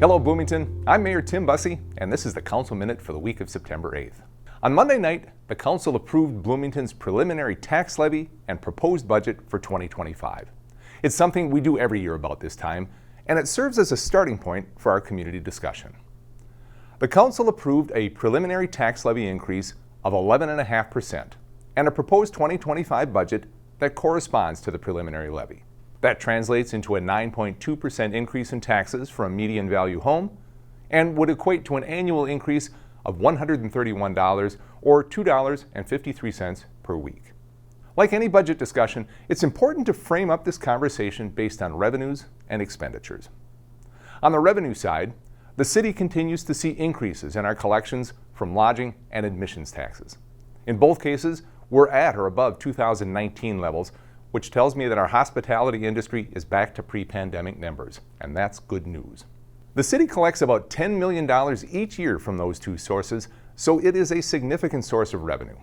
Hello Bloomington, I'm Mayor Tim Bussey, and this is the Council Minute for the week of September 8th. On Monday night, the Council approved Bloomington's preliminary tax levy and proposed budget for 2025. It's something we do every year about this time, and it serves as a starting point for our community discussion. The Council approved a preliminary tax levy increase of 11.5% and a proposed 2025 budget that corresponds to the preliminary levy. That translates into a 9.2% increase in taxes for a median value home and would equate to an annual increase of $131 or $2.53 per week. Like any budget discussion, it's important to frame up this conversation based on revenues and expenditures. On the revenue side, the city continues to see increases in our collections from lodging and admissions taxes. In both cases, we're at or above 2019 levels, which tells me that our hospitality industry is back to pre-pandemic numbers, and that's good news. The city collects about $10 million each year from those two sources, so it is a significant source of revenue.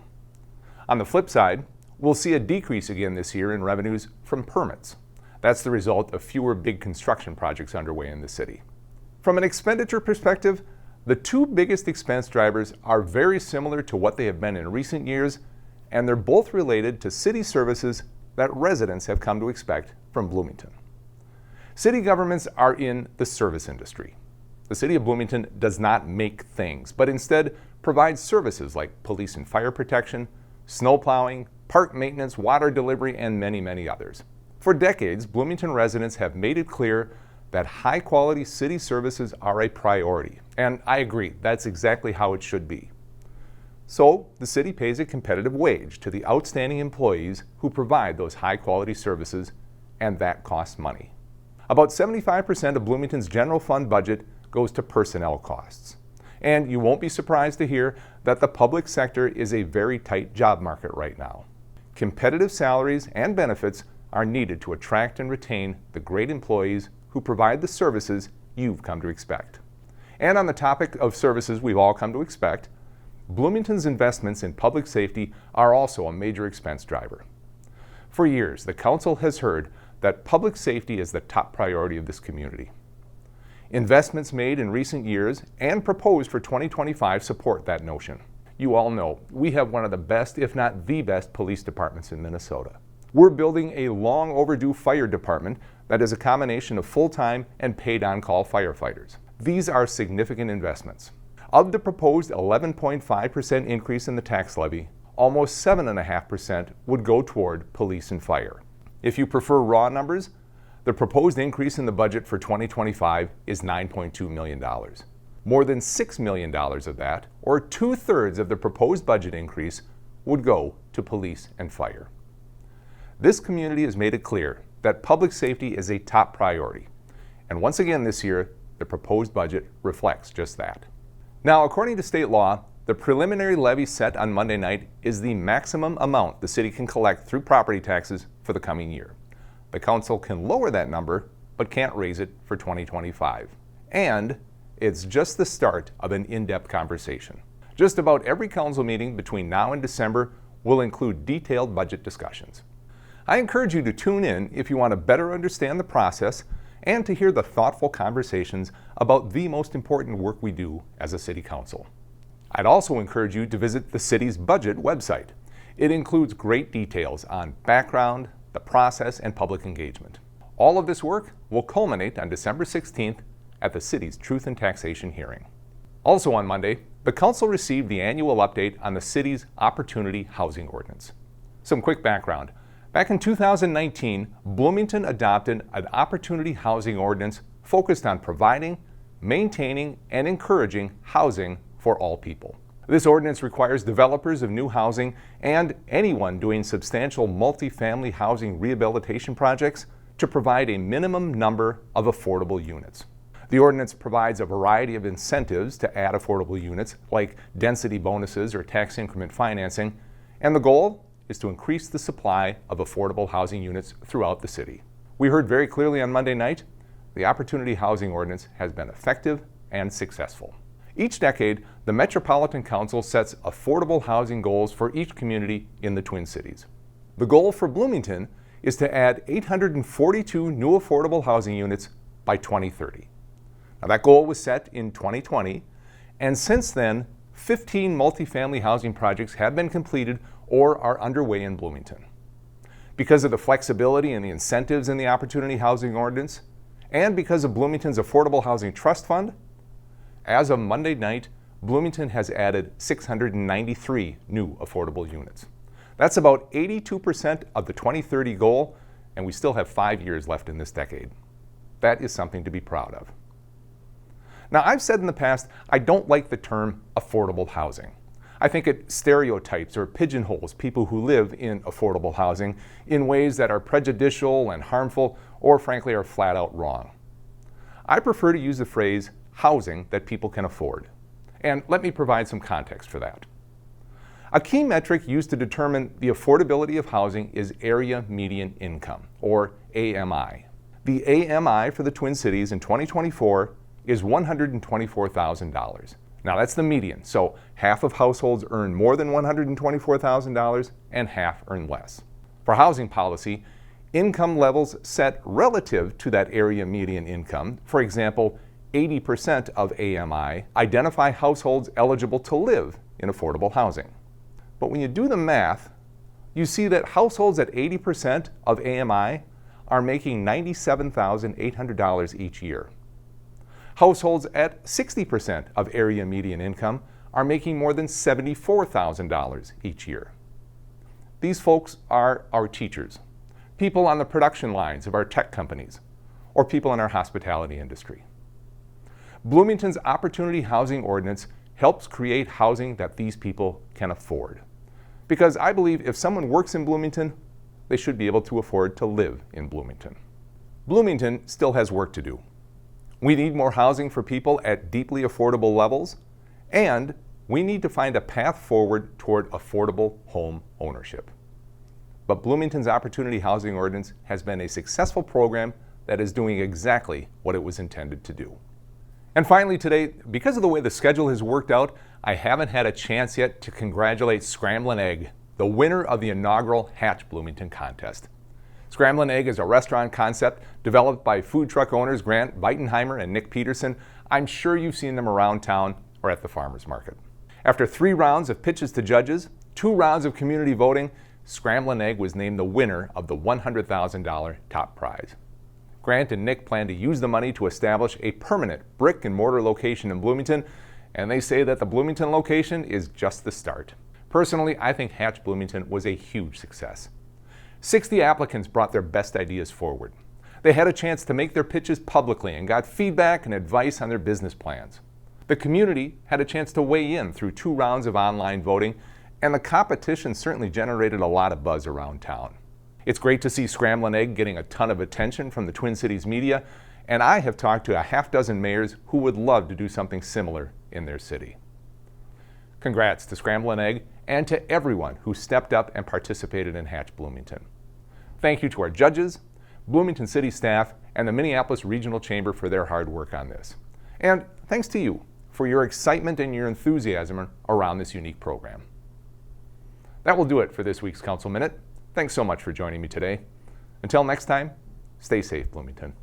On the flip side, we'll see a decrease again this year in revenues from permits. That's the result of fewer big construction projects underway in the city. From an expenditure perspective, the two biggest expense drivers are very similar to what they have been in recent years, and they're both related to city services that residents have come to expect from Bloomington. City governments are in the service industry. The City of Bloomington does not make things, but instead provides services like police and fire protection, snow plowing, park maintenance, water delivery, and many, many others. For decades, Bloomington residents have made it clear that high-quality city services are a priority, and I agree, that's exactly how it should be. So, the city pays a competitive wage to the outstanding employees who provide those high-quality services, and that costs money. About 75% of Bloomington's general fund budget goes to personnel costs. And you won't be surprised to hear that the public sector is a very tight job market right now. Competitive salaries and benefits are needed to attract and retain the great employees who provide the services you've come to expect. And on the topic of services we've all come to expect, Bloomington's investments in public safety are also a major expense driver. For years, the Council has heard that public safety is the top priority of this community. Investments made in recent years and proposed for 2025 support that notion. You all know we have one of the best, if not the best, police departments in Minnesota. We're building a long overdue fire department that is a combination of full-time and paid on-call firefighters. These are significant investments. Of the proposed 11.5% increase in the tax levy, almost 7.5% would go toward police and fire. If you prefer raw numbers, the proposed increase in the budget for 2025 is $9.2 million. More than $6 million of that, or 2/3 of the proposed budget increase, would go to police and fire. This community has made it clear that public safety is a top priority, and once again this year, the proposed budget reflects just that. Now, according to state law, the preliminary levy set on Monday night is the maximum amount the city can collect through property taxes for the coming year. The council can lower that number, but can't raise it for 2025. And it's just the start of an in-depth conversation. Just about every council meeting between now and December will include detailed budget discussions. I encourage you to tune in if you want to better understand the process and to hear the thoughtful conversations about the most important work we do as a city council. I'd also encourage you to visit the city's budget website. It includes great details on background, the process, and public engagement. All of this work will culminate on December 16th at the city's Truth in Taxation hearing. Also on Monday, the council received the annual update on the city's Opportunity Housing Ordinance. Some quick background. Back in 2019, Bloomington adopted an Opportunity Housing Ordinance focused on providing, maintaining, and encouraging housing for all people. This ordinance requires developers of new housing and anyone doing substantial multifamily housing rehabilitation projects to provide a minimum number of affordable units. The ordinance provides a variety of incentives to add affordable units, like density bonuses or tax increment financing, and the goal is to increase the supply of affordable housing units throughout the city. We heard very clearly on Monday night, the Opportunity Housing Ordinance has been effective and successful. Each decade, the Metropolitan Council sets affordable housing goals for each community in the Twin Cities. The goal for Bloomington is to add 842 new affordable housing units by 2030. Now, that goal was set in 2020, and since then, 15 multifamily housing projects have been completed or are underway in Bloomington. Because of the flexibility and the incentives in the Opportunity Housing Ordinance, and because of Bloomington's Affordable Housing Trust Fund, as of Monday night, Bloomington has added 693 new affordable units. That's about 82% of the 2030 goal, and we still have 5 years left in this decade. That is something to be proud of. Now, I've said in the past, I don't like the term affordable housing. I think it stereotypes or pigeonholes people who live in affordable housing in ways that are prejudicial and harmful, or frankly are flat out wrong. I prefer to use the phrase housing that people can afford. And let me provide some context for that. A key metric used to determine the affordability of housing is Area Median Income, or AMI. The AMI for the Twin Cities in 2024 is $124,000. Now that's the median, so half of households earn more than $124,000 and half earn less. For housing policy, income levels set relative to that area median income, for example, 80% of AMI, identify households eligible to live in affordable housing. But when you do the math, you see that households at 80% of AMI are making $97,800 each year. Households at 60% of area median income are making more than $74,000 each year. These folks are our teachers, people on the production lines of our tech companies, or people in our hospitality industry. Bloomington's Opportunity Housing Ordinance helps create housing that these people can afford. Because I believe if someone works in Bloomington, they should be able to afford to live in Bloomington. Bloomington still has work to do. We need more housing for people at deeply affordable levels, and we need to find a path forward toward affordable home ownership. But Bloomington's Opportunity Housing Ordinance has been a successful program that is doing exactly what it was intended to do. And finally today, because of the way the schedule has worked out, I haven't had a chance yet to congratulate Scramblin' Egg, the winner of the inaugural Hatch Bloomington contest. Scramblin' Egg is a restaurant concept developed by food truck owners Grant Beitenheimer and Nick Peterson. I'm sure you've seen them around town or at the farmers market. After 3 rounds of pitches to judges, 2 rounds of community voting, Scramblin' Egg was named the winner of the $100,000 top prize. Grant and Nick plan to use the money to establish a permanent brick and mortar location in Bloomington, and they say that the Bloomington location is just the start. Personally, I think Hatch Bloomington was a huge success. 60 applicants brought their best ideas forward. They had a chance to make their pitches publicly and got feedback and advice on their business plans. The community had a chance to weigh in through 2 rounds of online voting, and the competition certainly generated a lot of buzz around town. It's great to see Scramblin' Egg getting a ton of attention from the Twin Cities media, and I have talked to a half dozen mayors who would love to do something similar in their city. Congrats to Scramblin' Egg and to everyone who stepped up and participated in Hatch Bloomington. Thank you to our judges, Bloomington City staff, and the Minneapolis Regional Chamber for their hard work on this. And thanks to you for your excitement and your enthusiasm around this unique program. That will do it for this week's Council Minute. Thanks so much for joining me today. Until next time, stay safe, Bloomington.